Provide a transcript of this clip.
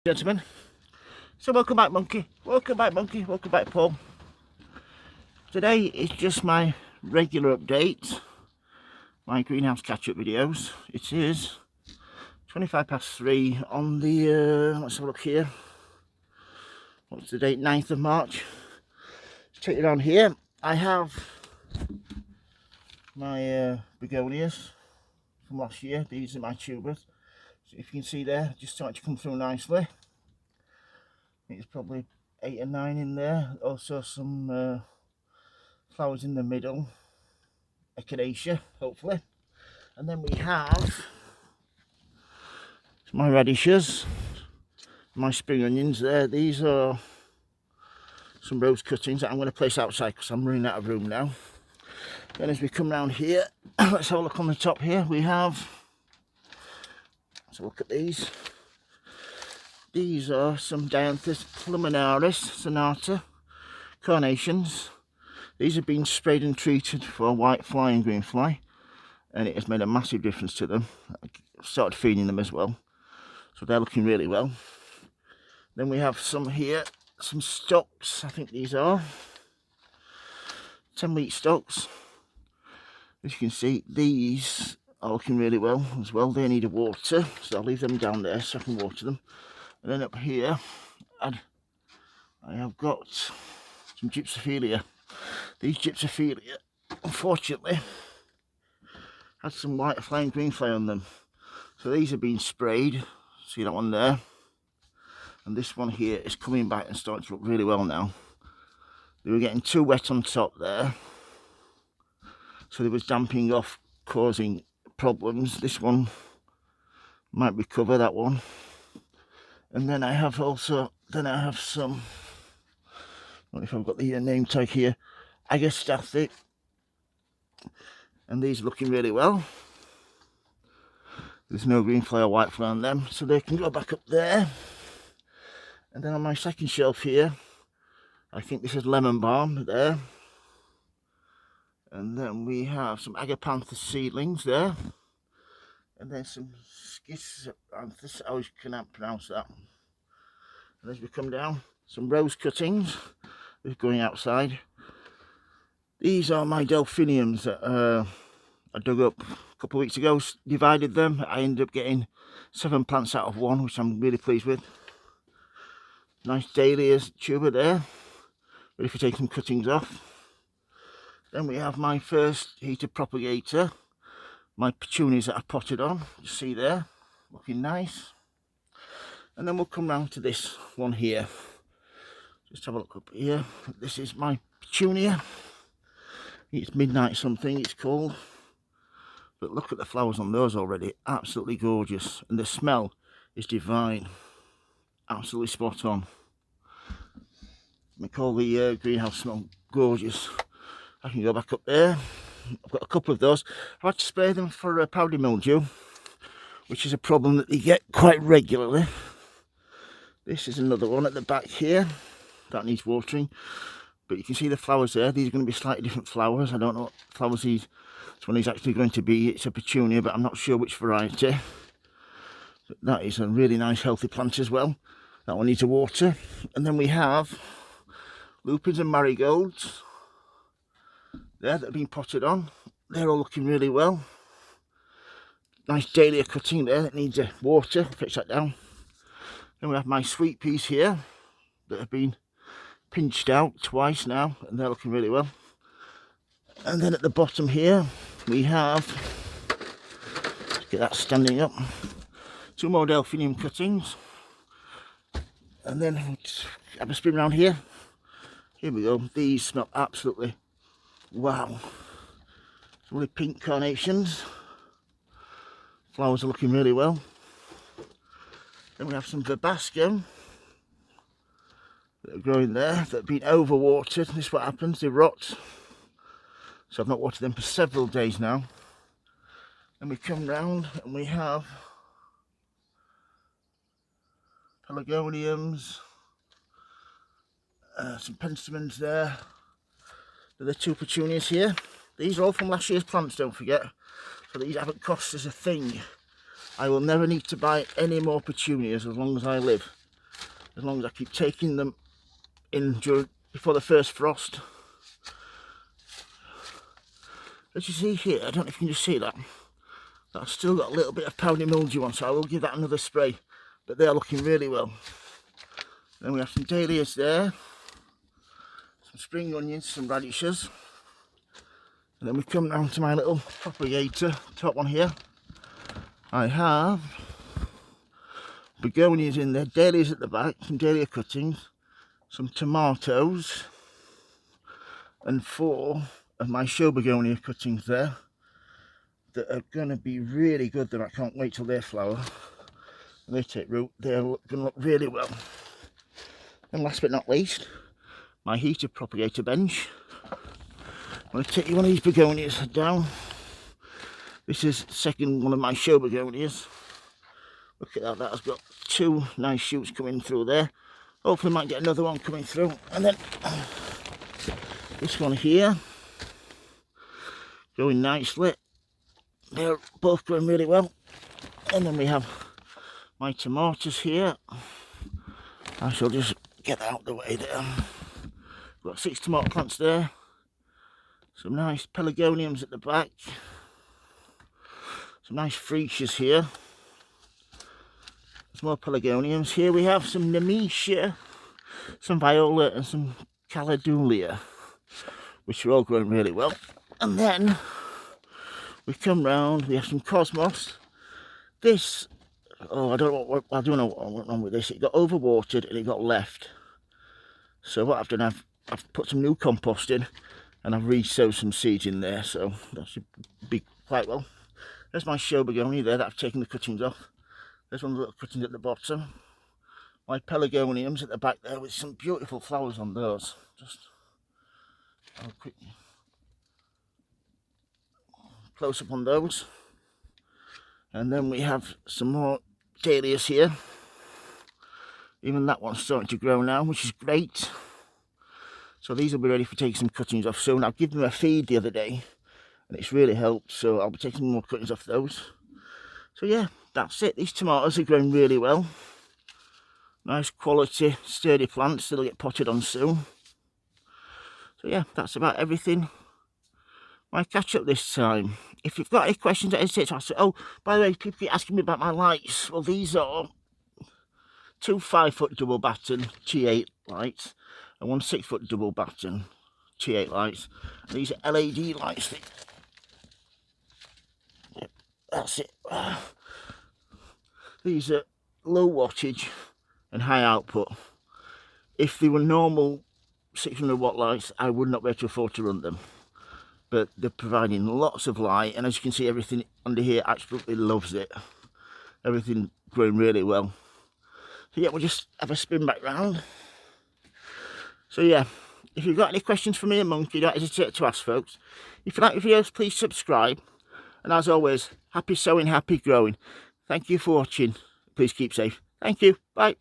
Gentlemen, so welcome back monkey, welcome back Paul. Today is just my regular update, my greenhouse catch-up videos. It is 3:25 on the let's have a look here, what's the date, 9th of March. Let's take it on here. I have my begonias from last year. These are my tubers, so if you can see there, just starting to come through nicely. It's probably 8 or 9 in there. Also some flowers in the middle, echinacea hopefully. And then we have my radishes, my spring onions there. These are some rose cuttings that I'm going to place outside because I'm running out of room now. Then as we come round here, let's have a look on the top here. We have, let's have a look at these. These are some Luminaris, Sonata, Carnations. These have been sprayed and treated for white fly and green fly, and it has made a massive difference to them. I've started feeding them as well, so they're looking really well. Then we have some here, some stocks. I think these are 10-week stocks. As you can see, these are looking really well as well. They need water, so I'll leave them down there so I can water them. And then up here, I have got some gypsophilia. These gypsophilia, unfortunately, had some white fly and green fly on them. So these have been sprayed. See that one there? And this one here is coming back and starting to look really well now. They were getting too wet on top there, so they was damping off, causing problems. This one might recover, that one. And then I have also, some, I don't know if I've got the name tag here, Agastathic, and these are looking really well. There's no green fly or white fly on them, so they can go back up there. And then on my second shelf here, I think this is lemon balm there. And then we have some agapanthus seedlings there. And then some schizanthus, I always cannot pronounce that. And as we come down, some rose cuttings, they're going outside. These are my Delphiniums that I dug up a couple of weeks ago, divided them. I ended up getting 7 plants out of 1, which I'm really pleased with. Nice dahlias tuber there, ready for taking some cuttings off. Then we have my first heated propagator, my petunias that I potted on, you see there, looking nice. And then we'll come round to this one here. Just have a look up here. This is my petunia. It's midnight something it's called. But look at the flowers on those already, absolutely gorgeous. And the smell is divine, absolutely spot on. Make all the greenhouse smell gorgeous. I can go back up there. I've got a couple of those. I've had to spray them for powdery mildew, which is a problem that they get quite regularly. This is another one at the back here that needs watering, but you can see the flowers there. These are going to be slightly different flowers. I don't know what flowers this one is actually going to be. It's a petunia, but I'm not sure which variety. But that is a really nice healthy plant as well. That one needs a water. And then we have Lupines and Marigolds there that have been potted on. They're all looking really well. Nice dahlia cutting there that needs water. Fix that down. Then we have my sweet peas here that have been pinched out twice now, and they're looking really well. And then at the bottom here we have, let's get that standing up, 2 more delphinium cuttings. And then we'll just have a spin around here. Here we go. These smell absolutely wow. Some really pink carnations. Flowers are looking really well. Then we have some verbascum that are growing there that have been overwatered. This is what happens, they rot. So I've not watered them for several days now. Then we come round and we have Pelagoniums, some pentstemons there. There are 2 petunias here. These are all from last year's plants, don't forget. So these haven't cost us a thing. I will never need to buy any more petunias as long as I live. as long as I keep taking them in before the first frost. As you see here, I don't know if you can just see that, I've still got a little bit of powdery mildew on, so I will give that another spray, but they're looking really well. Then we have some dahlias there, some spring onions, some radishes, and then we come down to my little propagator, top one here. I have begonias in there, dahlias at the back, some dahlia cuttings, some tomatoes, and 4 of my show begonia cuttings there that are going to be really good. That I can't wait till they flower and they take root. They're going to look really well. And last but not least, my heated propagator bench. I'm going to take you one of these begonias down. This is second one of my show begonias. Look at that, that has got 2 nice shoots coming through there. Hopefully might get another one coming through. And then this one here, going nicely. They're both going really well. And then we have my tomatoes here. I shall just get that out of the way there. Got 6 tomato plants there. Some nice Pelagoniums at the back. Some nice freesias here. Some more Pelagoniums. Here we have some Nemesia, some Viola and some Calendula, which are all growing really well. And then we come round, we have some Cosmos. This, oh, I don't know what went wrong with this. It got overwatered and it got left. So what I've done, I've put some new compost in and I've re-sowed some seeds in there, so that should be quite well. There's my show begonia there that I've taken the cuttings off. There's one of the little cuttings at the bottom. My Pelagoniums at the back there with some beautiful flowers on those. Just a quick close up on those. And then we have some more dahlias here. Even that one's starting to grow now, which is great. So these will be ready for taking some cuttings off soon. I've given them a feed the other day and it's really helped, so I'll be taking more cuttings off those. So yeah, that's it. These tomatoes are growing really well. Nice quality, sturdy plants that'll get potted on soon. So yeah, that's about everything. My catch up this time. If you've got any questions, don't hesitate to ask. Oh, by the way, people keep asking me about my lights. Well, these are 2 5-foot double batten T8 lights and 1 6-foot double batten T8 lights. These are LED lights. Yep, that's it. These are low wattage and high output. If they were normal 600 watt lights, I would not be able to afford to run them. But they're providing lots of light, and as you can see, everything under here absolutely loves it. Everything growing really well. So yeah, we'll just have a spin back round. So yeah, if you've got any questions for me and Monkey, don't hesitate to ask, folks. If you like the videos, please subscribe. And as always, happy sowing, happy growing. Thank you for watching. Please keep safe. Thank you. Bye.